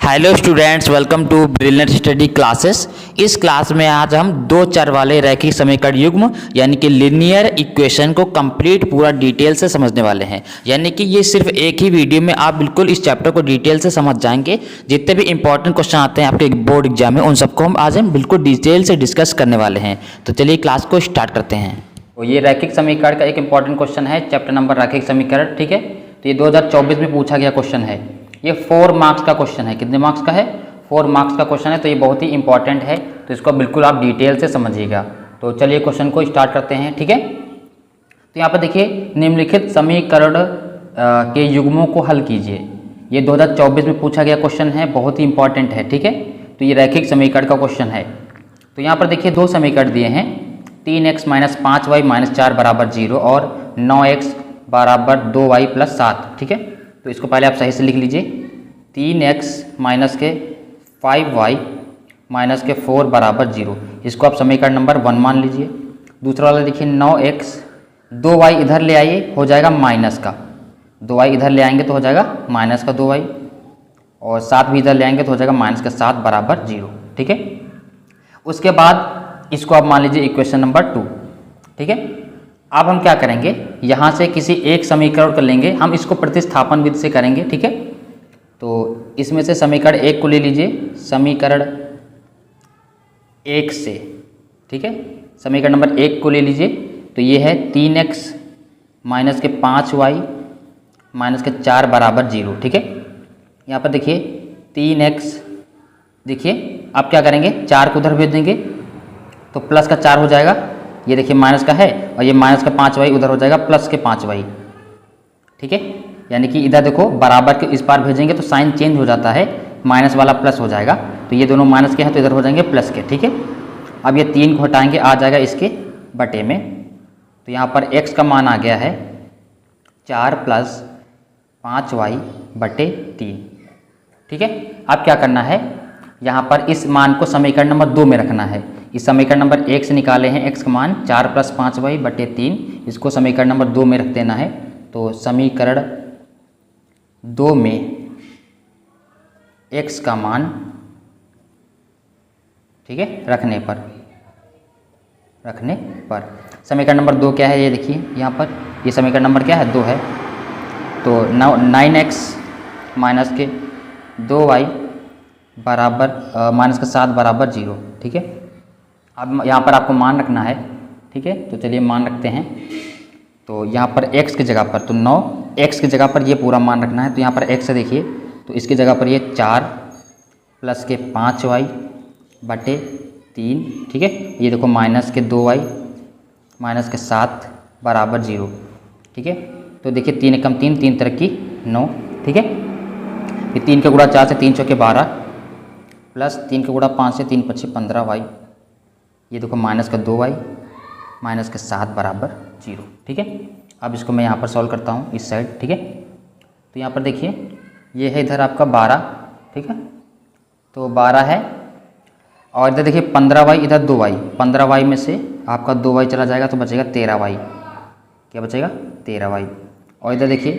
Hello students, welcome to brilliant study classes. इस class में आज हम दो चर वाले रैखिक समीकरण युग्म यानी कि लिनियर इक्वेशन को कंप्लीट पूरा डिटेल से समझने वाले हैं। यानी कि ये सिर्फ एक ही वीडियो में आप बिल्कुल इस चैप्टर को डिटेल से समझ जाएंगे। जितने भी इंपॉर्टेंट क्वेश्चन आते हैं आपके बोर्ड एग्जाम में, उन सबको हम बिल्कुल डिटेल से डिस्कस करने वाले हैं। तो चलिए क्लास को स्टार्ट करते हैं। तो ये रैखिक समीकरण का एक इंपॉर्टेंट क्वेश्चन है, चैप्टर नंबर रैखिक समीकरण। ठीक है, तो ये 2024 में पूछा गया क्वेश्चन है। ये 4 मार्क्स का क्वेश्चन है। कितने मार्क्स का है? 4 मार्क्स का क्वेश्चन है। तो ये बहुत ही इंपॉर्टेंट है, तो इसको बिल्कुल आप डिटेल से समझिएगा। तो चलिए क्वेश्चन को स्टार्ट करते हैं। ठीक है, तो यहाँ पर देखिए, निम्नलिखित समीकरण के युग्मों को हल कीजिए। ये 2024 में पूछा गया क्वेश्चन है, बहुत ही इंपॉर्टेंट है। ठीक है, तो ये रैखिक समीकरण का क्वेश्चन है। तो यहाँ पर देखिए 2 समीकरण दिए हैं, 3x - 5y - 4 = 0 और 9x = 2y + 7। ठीक है, तो इसको पहले आप सही से लिख लीजिए। 3x - 5y - 4 = 0। इसको आप समीकरण नंबर 1 मान लीजिए। दूसरा वाला देखिए 9x, 2y इधर ले आइए, हो जाएगा माइनस का। 2y इधर ले आएंगे तो हो जाएगा माइनस का 2y, और 7 भी इधर ले आएंगे तो हो जाएगा -7 = 0। ठीक है, उसके बाद इसको आप मान लीजिए इक्वेशन नंबर 2। ठीक है, अब हम क्या करेंगे, यहाँ से किसी एक समीकरण को लेंगे, हम इसको प्रतिस्थापन विधि से करेंगे। ठीक है, तो इसमें से समीकरण 1 को ले लीजिए, समीकरण 1 से। ठीक है, समीकरण नंबर 1 को ले लीजिए, तो ये है 3x - 5y - 4 = 0। ठीक है, यहाँ पर देखिए 3x, देखिए आप क्या करेंगे, 4 को उधर भेज देंगे तो प्लस का 4 हो जाएगा। ये देखिए माइनस का है, और ये -5y उधर हो जाएगा +5y। ठीक है, यानी कि इधर देखो बराबर के इस पार भेजेंगे तो साइन चेंज हो जाता है, माइनस वाला प्लस हो जाएगा। तो ये दोनों माइनस के हैं तो इधर हो जाएंगे प्लस के। ठीक है, अब ये 3 को हटाएंगे, आ जाएगा इसके बटे में। तो यहाँ पर x का मान आ गया है 4 + 5y / 3। ठीक है, अब क्या करना है, यहाँ पर इस मान को समीकरण नंबर 2 में रखना है। इस समीकरण नंबर 1 से निकाले हैं x का मान 4 + 5y / 3, इसको समीकरण नंबर 2 में रख देना है। तो समीकरण 2 में x का मान, ठीक है, रखने पर समीकरण नंबर 2 क्या है, ये देखिए यहाँ पर, ये समीकरण नंबर क्या है, 2 है। तो 9x - 2y - 7 = 0। ठीक है, अब यहाँ पर आपको मान रखना है। ठीक है, तो चलिए मान रखते हैं। तो यहाँ पर x की जगह पर, तो 9x की जगह पर ये पूरा मान रखना है। तो यहाँ पर x है देखिए, तो इसकी जगह पर ये 4 + 5y / 3। ठीक है, ये देखो -2y - 7 = 0। ठीक है, तो देखिए 3 × 3 3 × 3 9। ठीक है, ये 3 का गुणा 4 से 3 × 4 = 12 प्लस 3 का गुणा 5 से 3 × 5 = 15y। ये देखो -2y - 7 = 0। ठीक है, अब इसको मैं यहाँ पर सॉल्व करता हूँ इस साइड। ठीक है, तो यहाँ पर देखिए ये है इधर आपका 12। ठीक है, तो 12 है, और इधर देखिए 15y, इधर 2y, 15y में से आपका 2y चला जाएगा तो बचेगा 13y। क्या बचेगा? 13y। और इधर देखिए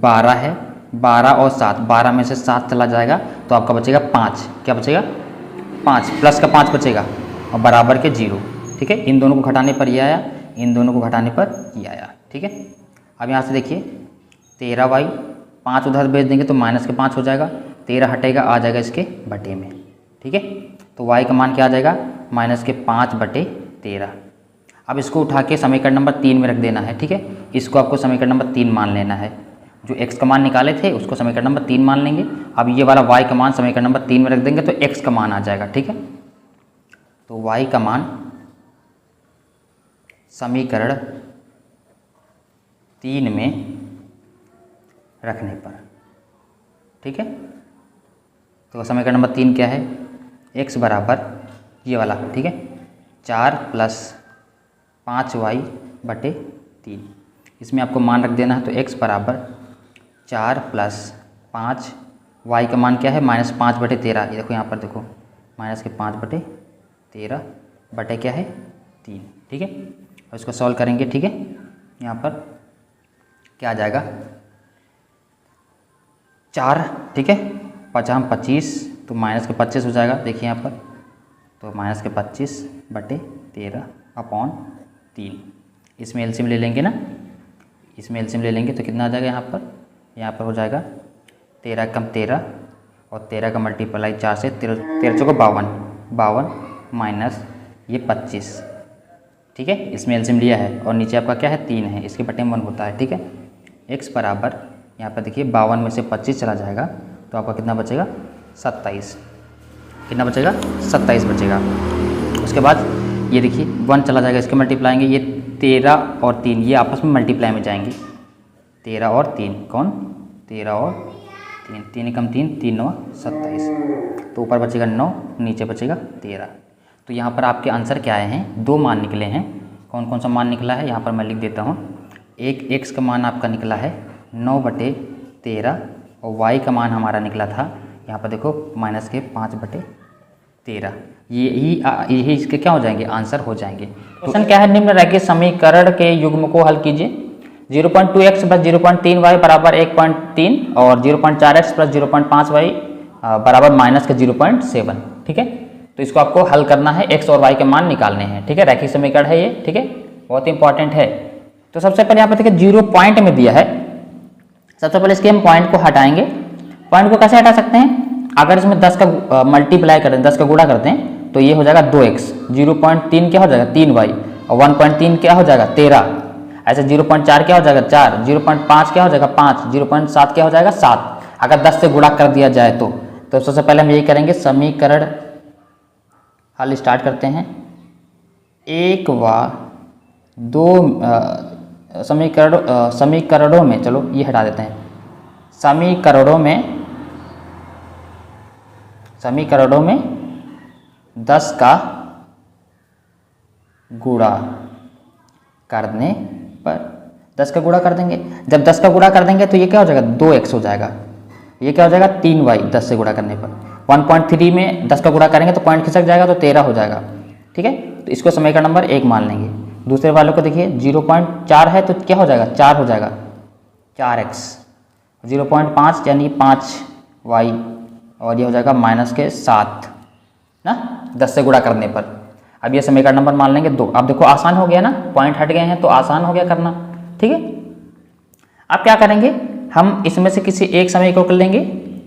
12 है, 12 और 7, 12 में से 7 चला जाएगा तो आपका बचेगा 5। क्या बचेगा? 5, प्लस का 5 बचेगा और बराबर के 0। ठीक है, इन दोनों को घटाने पर ये आया, इन दोनों को घटाने पर ये आया। ठीक है, अब यहाँ से देखिए 13y, 5 उधर भेज देंगे तो -5 हो जाएगा, 13 हटेगा, आ जाएगा इसके बटे में। ठीक है, तो y का मान क्या आ जाएगा, -5 / 13। अब इसको उठा के समीकरण नंबर 3 में रख देना है। ठीक है, इसको आपको समीकरण नंबर 3 मान लेना है। जो x का मान निकाले थे उसको समीकरण नंबर 3 मान लेंगे। अब ये वाला y का मान समीकरण नंबर 3 में रख देंगे तो x का मान आ जाएगा। ठीक है, तो y का मान समीकरण 3 में रखने पर, ठीक है, तो समीकरण नंबर 3 क्या है, x बराबर ये वाला, ठीक है, 4 + 5y / 3। इसमें आपको मान रख देना है। तो x बराबर 4 + 5, y का मान क्या है, -5 / 13। ये देखो यहाँ पर देखो, -5 / 13 बटे क्या है, 3। ठीक है, और इसको सॉल्व करेंगे। ठीक है, यहाँ पर क्या आ जाएगा, 4। ठीक है, 5 25, तो माइनस के 25 हो जाएगा, देखिए यहाँ पर, तो माइनस के 25 बटे 13 अपॉन 3। इसमें एलसीएम ले लेंगे ना, इसमें एलसीएम ले लेंगे तो कितना आ जाएगा यहाँ पर हो जाएगा 13 कम 13 और 13 का मल्टीप्लाई 4 से 13 चौको 52 माइनस ये 25, ठीक है, इसमें एलसीएम लिया है और नीचे आपका क्या है 3 है, इसके बटे में 1 होता है, ठीक है। x बराबर यहाँ पर देखिए 52 में से 25 चला जाएगा तो आपका कितना बचेगा 27, कितना बचेगा 27 बचेगा। उसके बाद ये देखिए 1 चला जाएगा, इसके मल्टीप्लाएंगे, ये 13 और 3 ये आपस में मल्टीप्लाई में जाएंगे, 13 और 3 कौन 13 और 3, 3 कम 3 3 9 27, तो ऊपर बचेगा 9 नीचे बचेगा 13। तो यहाँ पर आपके आंसर क्या आए हैं, 2 मान निकले हैं। कौन कौन सा मान निकला है यहाँ पर मैं लिख देता हूँ। एक x का मान आपका निकला है 9 बटे 13 और y का मान हमारा निकला था यहाँ पर देखो माइनस के 5 बटे 13। यही इसके क्या हो जाएंगे, आंसर हो जाएंगे। क्वेश्चन क्या है, निम्न रेखीय समीकरण के युग्म को हल कीजिए। 0.2x प्लस 0.3y बराबर 1.3 और 0.4x प्लस 0.5y बराबर माइनस के 0.7, ठीक है। तो इसको आपको हल करना है, x और y के मान निकालने हैं, ठीक है। रैखिक समीकरण है ये, ठीक है, बहुत इंपॉर्टेंट है। तो सबसे पहले यहाँ पर देखिए 0 पॉइंट में दिया है, सबसे पहले इसके हम पॉइंट को हटाएंगे। पॉइंट को कैसे हटा सकते हैं, अगर इसमें 10 का मल्टीप्लाई करें, 10 का गुणा करते हैं तो ये हो जाएगा 2x, 0.3 क्या हो जाएगा 3y और 1.3 क्या हो जाएगा 13, ऐसे 0.4 क्या हो जाएगा 4, 0.5 क्या हो जाएगा 5, 0.7 क्या हो जाएगा 7। अगर 10 से गुणा कर दिया जाए तो सबसे पहले हम यही करेंगे, समीकरण हल स्टार्ट करते हैं। 1 व 2 समीकरणों में, चलो ये हटा देते हैं, समीकरणों में 10 का गुणा करने पर 10 का गुणा कर देंगे। जब 10 का गुणा कर देंगे तो ये क्या हो जाएगा 2x हो जाएगा, ये क्या हो जाएगा 3y 10 से गुणा करने पर। 1.3 में 10 का गुणा करेंगे तो पॉइंट खिसक जाएगा तो 13 हो जाएगा, ठीक है। तो इसको समीकरण नंबर 1 मान लेंगे। दूसरे वालों को देखिए 0.4 है तो क्या हो जाएगा 4 हो जाएगा 4x, 0.5 यानी 5y और ये हो जाएगा माइनस के 7 ना 10 से गुणा करने पर। अब ये समीकरण नंबर मान लेंगे 2। अब देखो आसान हो गया ना, पॉइंट हट गए हैं तो आसान हो गया करना, ठीक है। अब क्या करेंगे, हम इसमें से किसी एक समीकरण को लेंगे,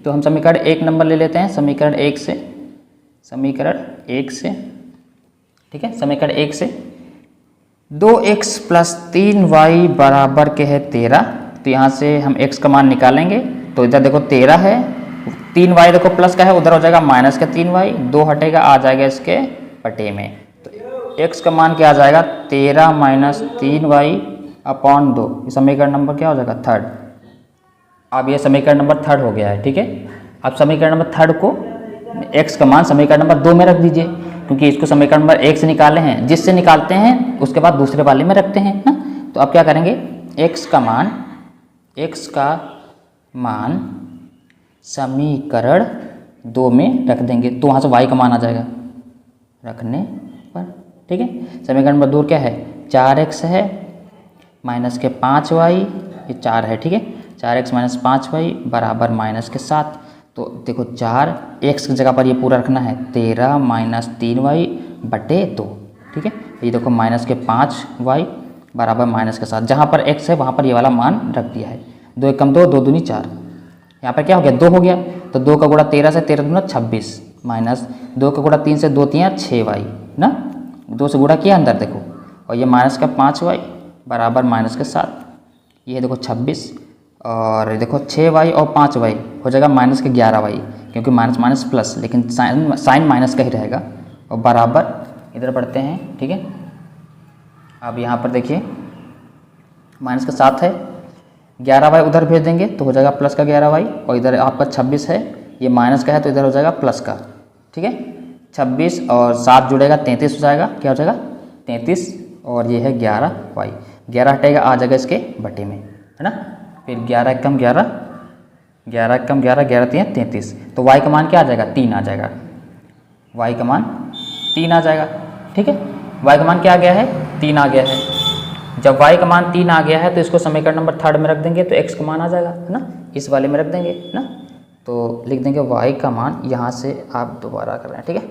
तो हम समीकरण 1 नंबर ले लेते हैं, समीकरण 1 से, ठीक है। समीकरण 1 से 2x प्लस 3y बराबर के है 13, तो यहाँ से हम x का मान निकालेंगे तो इधर देखो 13 है, 3y देखो प्लस का है उधर हो जाएगा माइनस का 3y, 2 हटेगा आ जाएगा इसके बटे में, तो x का मान क्या आ जाएगा 13 माइनस 3y अपॉन 2। ये समीकरण नंबर क्या हो जाएगा 3rd। अब ये समीकरण नंबर 3rd हो गया है, ठीक है। अब समीकरण नंबर 3rd को x का मान समीकरण नंबर 2 में रख दीजिए, क्योंकि इसको समीकरण नंबर 1 से निकाले हैं, जिससे निकालते हैं उसके बाद दूसरे वाले में रखते हैं ना। तो अब क्या करेंगे, x का मान समीकरण 2 में रख देंगे तो वहाँ से y का मान आ जाएगा रखने पर, ठीक है। समीकरण नंबर 2 क्या है 4x है माइनस के 5y, ये 4 है, ठीक है। 4x माइनस 5y बराबर माइनस के 7। तो देखो 4x की जगह पर ये पूरा रखना है 13 माइनस 3y बटे 2, ठीक है। ये देखो माइनस के 5y बराबर माइनस के 7, जहाँ पर x है वहाँ पर ये वाला मान रख दिया है। 2 1 2 2 दूनी 4, यहाँ पर क्या हो गया 2 हो गया, तो 2 का गुणा 13 से 13 दूना 26 माइनस 2 का गुणा 3 से 2 3 6y ना, 2 से गुणा किया अंदर देखो, और ये माइनस का 5y बराबर माइनस के 7, ये देखो 26 और देखो 6y और 5y हो जाएगा माइनस के 11y, क्योंकि माइनस माइनस प्लस, लेकिन साइन माइनस का ही रहेगा, और बराबर इधर पढ़ते हैं, ठीक है। अब यहाँ पर देखिए माइनस का 7 है, 11y उधर भेज देंगे तो हो जाएगा प्लस का 11y, और इधर आपका 26 है, ये माइनस का है तो इधर हो जाएगा प्लस का, ठीक है। 26 और 7 जुड़ेगा 33 हो जाएगा, क्या हो जाएगा 33, और ये है 11y, 11 हटेगा आ जाएगा इसके बटे में, है ना। फिर 11 कम 11, 11 कम 11, 11 3 33, तो y का मान क्या आ जाएगा 3 आ जाएगा, y का मान 3 आ जाएगा, ठीक है। y का मान क्या आ गया है 3 आ गया है। जब y का मान 3 आ गया है तो इसको समीकरण नंबर 3rd में रख देंगे तो x का मान आ जाएगा, है ना, इस वाले में रख देंगे, है ना। तो लिख देंगे y का मान, यहाँ से आप दोबारा कर रहे हैं, ठीक है,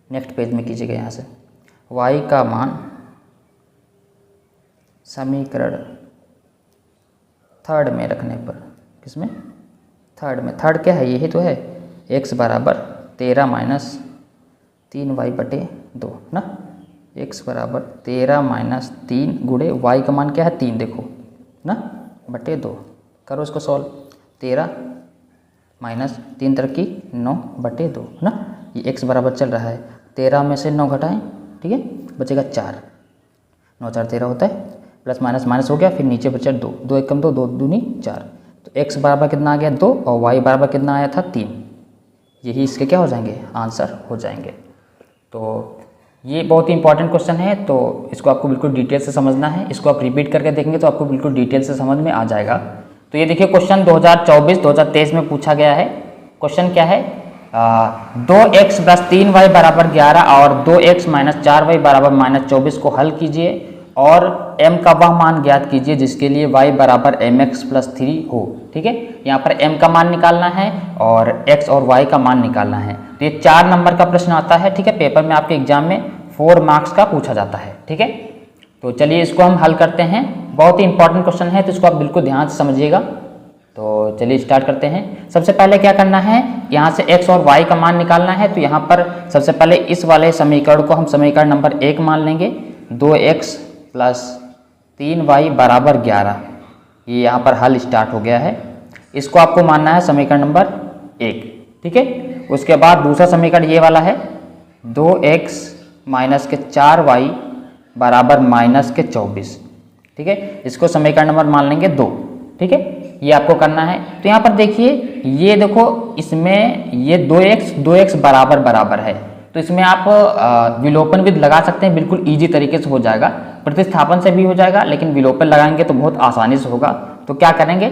नेक्स्ट पेज में कीजिएगा। यहाँ से y का मान समीकरण थर्ड में रखने पर, किसमें, थर्ड में, थर्ड क्या है, यही तो है, x बराबर 13 माइनस 3y/2 ना, x बराबर 13 माइनस 3 गुणे y का मान क्या है 3, देखो ना, बटे 2, करो इसको सॉल्व, 13 माइनस 3 तरक्की 9/2 ना, ये x बराबर चल रहा है, 13 में से 9 घटाएं, ठीक है, बचेगा 4, 9 4 13 होता है, प्लस माइनस माइनस हो गया, फिर नीचे बचा 2, 2 1 कम 2, 2 दूनी 4, तो x बराबर कितना आ गया 2 और y बराबर कितना आया था 3, यही इसके क्या हो जाएंगे, आंसर हो जाएंगे। तो ये बहुत ही इंपॉर्टेंट क्वेश्चन है, तो इसको आपको बिल्कुल डिटेल से समझना है, इसको आप रिपीट करके देखेंगे तो आपको बिल्कुल डिटेल से समझ में आ जाएगा। तो ये देखिए क्वेश्चन 2024-2023 में पूछा गया है। क्वेश्चन क्या है, 2x + 3y = 11 और 2x - 4y = -24 को हल कीजिए और m का वह मान ज्ञात कीजिए जिसके लिए y = mx + 3 हो, ठीक है। यहाँ पर m का मान निकालना है और x और y का मान निकालना है। तो ये 4 नंबर का प्रश्न आता है, ठीक है, पेपर में आपके एग्जाम में 4 मार्क्स का पूछा जाता है, ठीक है। तो चलिए इसको हम हल करते हैं, बहुत ही इंपॉर्टेंट क्वेश्चन है, तो इसको आप बिल्कुल ध्यान से समझिएगा। तो चलिए स्टार्ट करते हैं। सबसे पहले क्या करना है, यहाँ से x और y का मान निकालना है। तो यहाँ पर सबसे पहले इस वाले समीकरण को हम समीकरण नंबर 1 मान लेंगे, 2x + 3y = 11, ये यहाँ पर हल स्टार्ट हो गया है। इसको आपको मानना है समीकरण नंबर 1, ठीक है। उसके बाद दूसरा समीकरण ये वाला है, 2x - 4y = -24, ठीक है, इसको समीकरण नंबर मान लेंगे 2, ठीक है, ये आपको करना है। तो यहाँ पर देखिए, ये देखो इसमें ये 2x बराबर बराबर है, तो इसमें आप विलोपन विधि लगा सकते हैं, बिल्कुल इजी तरीके से हो जाएगा, प्रतिस्थापन से भी हो जाएगा, लेकिन विलोपन लगाएंगे तो बहुत आसानी से होगा। तो क्या करेंगे,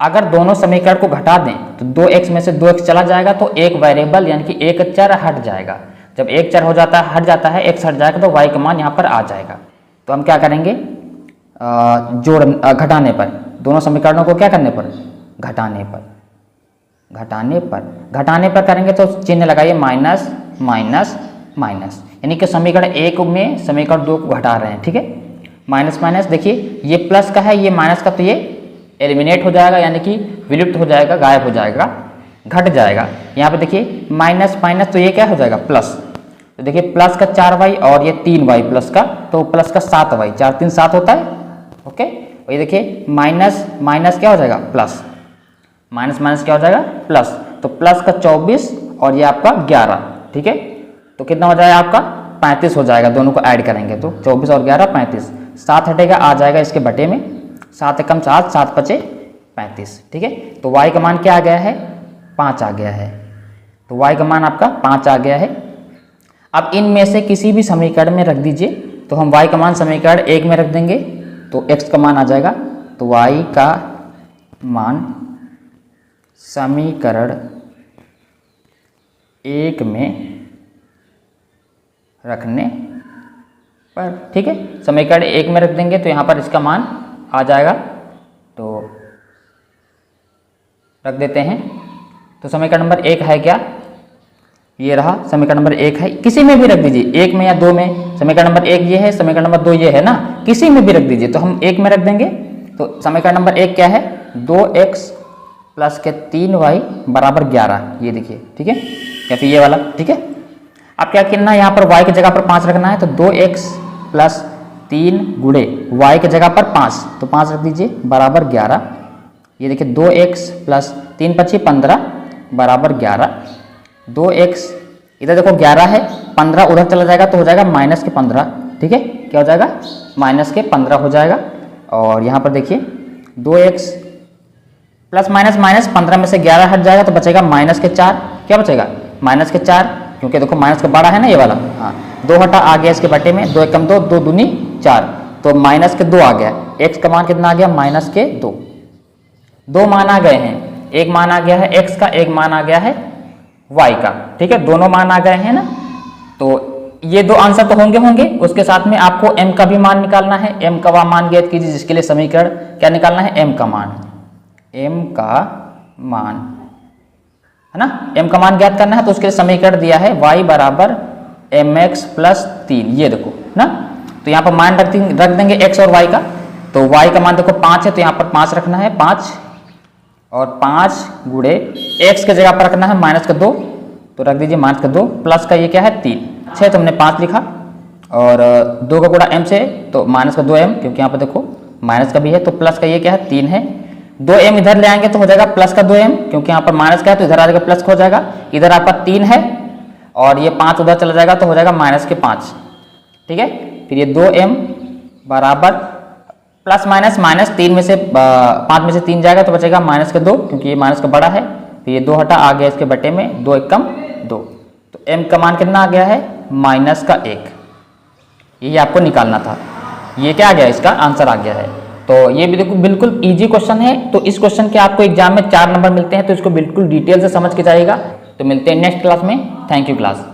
अगर दोनों समीकरण को घटा दें तो 2x में से 2x चला जाएगा, तो एक वेरिएबल यानी कि एक चर हट जाएगा। जब एक चर हो जाता है, हट जाता है, x हट जाएगा तो y का मान यहाँ पर आ जाएगा। तो हम क्या करेंगे, घटाने पर, दोनों समीकरणों को क्या करने पर, घटाने पर करेंगे तो चिन्ह लगाइए माइनस माइनस माइनस, यानी कि समीकरण 1 में समीकरण 2 को घटा रहे हैं, ठीक है। माइनस माइनस, देखिए ये प्लस का है, ये माइनस का, तो ये एलिमिनेट हो जाएगा, यानी कि विलुप्त हो जाएगा, गायब हो जाएगा, घट जाएगा। यहाँ पे देखिए माइनस माइनस, तो ये क्या हो जाएगा प्लस, तो देखिए प्लस का 4y और ये 3y प्लस का, तो प्लस का 7y, 4 3 7 होता है, ओके। और ये देखिए माइनस माइनस क्या हो जाएगा प्लस, माइनस माइनस क्या हो जाएगा प्लस, तो प्लस का 24 और ये आपका 11, ठीक है। तो कितना हो जाएगा आपका 35 हो जाएगा, दोनों को ऐड करेंगे तो 24 और 11 35, 7 हटेगा, आ जाएगा इसके बटे में, 7 एकम 7, 7 पचे 35, ठीक है। तो y का मान क्या आ गया है, 5 आ गया है, तो y का मान आपका 5 आ गया है। अब इनमें से किसी भी समीकरण में रख दीजिए, तो हम y का मान समीकरण 1 में रख देंगे तो x का मान आ जाएगा, तो y का मान समीकरण 1 में रखने पर, ठीक है, समीकरण 1 में रख देंगे तो यहाँ पर इसका मान आ जाएगा, तो रख देते हैं। तो समीकरण नंबर 1 है क्या, ये रहा समीकरण नंबर 1 है, किसी में भी रख दीजिए, 1 में या 2 में, समीकरण नंबर 1 ये है, समीकरण नंबर 2 ये है ना, किसी में भी रख दीजिए, तो हम 1 में रख देंगे। तो समीकरण नंबर 1 क्या है, 2x + 3y = 11, ये देखिए, ठीक है, या फिर ये वाला, ठीक है। अब क्या करना है, यहाँ पर y की जगह पर 5 रखना है, तो 2x + 3 गुणे y की जगह पर 5, तो 5 रख दीजिए बराबर 11, ये देखिए 2x + 3 × 5 = 15 बराबर 11, 2x इधर देखो 11 है, 15 उधर चला जाएगा तो हो जाएगा -15, ठीक है, क्या हो जाएगा -15 हो जाएगा। और यहाँ पर देखिए 2x प्लस माइनस माइनस 15 में से 11 हट जाएगा तो बचेगा -4, क्या बचेगा -4, क्योंकि देखो माइनस का बड़ा है ना ये वाला, हाँ 2 हटा आ गया इसके बटे में, 2 एकम 2, 2 दूनी 4, तो -2 आ गया, x का मान कितना आ गया -2, 2 मान आ गए हैं, एक मान आ गया है x का, एक मान आ गया है y का, ठीक है, दोनों मान आ गए हैं ना। तो ये 2 आंसर तो होंगे, उसके साथ में आपको m का भी मान निकालना है, m का वह मान ज्ञात कीजिए जिसके लिए समीकरण क्या निकालना है, m का मान है ना। m का मान ज्ञात करना है तो उसके लिए समीकरण दिया है y बराबर mx प्लस 3, ये देखो ना। तो यहाँ पर मान रख देंगे x और y का। तो y का मान देखो 5 है तो यहाँ पर 5 रखना है, 5 और 5 गुणे x के जगह पर रखना है -2, तो रख दीजिए -2 प्लस का ये क्या है 3, 6 तो हमने 5 लिखा और 2 का गुणा m से तो -2m, क्योंकि यहाँ पर देखो माइनस का भी है, तो प्लस का ये क्या है 3 है। 2m इधर ले आएंगे तो हो जाएगा प्लस का 2m, क्योंकि यहाँ पर माइनस का है तो इधर आ जाएगा प्लस का हो जाएगा। इधर आपका 3 है और ये 5 उधर चला जाएगा तो हो जाएगा -5, ठीक है। फिर ये 2m बराबर प्लस माइनस 3 में से 5 में से 3 जाएगा तो बचेगा -2, क्योंकि ये माइनस का बड़ा है। फिर ये 2 हटा, आ गया इसके बटे में 2 एकम 2, तो m का मान कितना आ गया है -1। ये आपको निकालना था, ये क्या आ गया, इसका आंसर आ गया है। तो ये भी देखो बिल्कुल इजी क्वेश्चन है। तो इस क्वेश्चन के आपको एग्जाम में 4 नंबर मिलते हैं, तो इसको बिल्कुल डिटेल से समझ के जाइएगा। तो मिलते हैं नेक्स्ट क्लास में। Thank you class.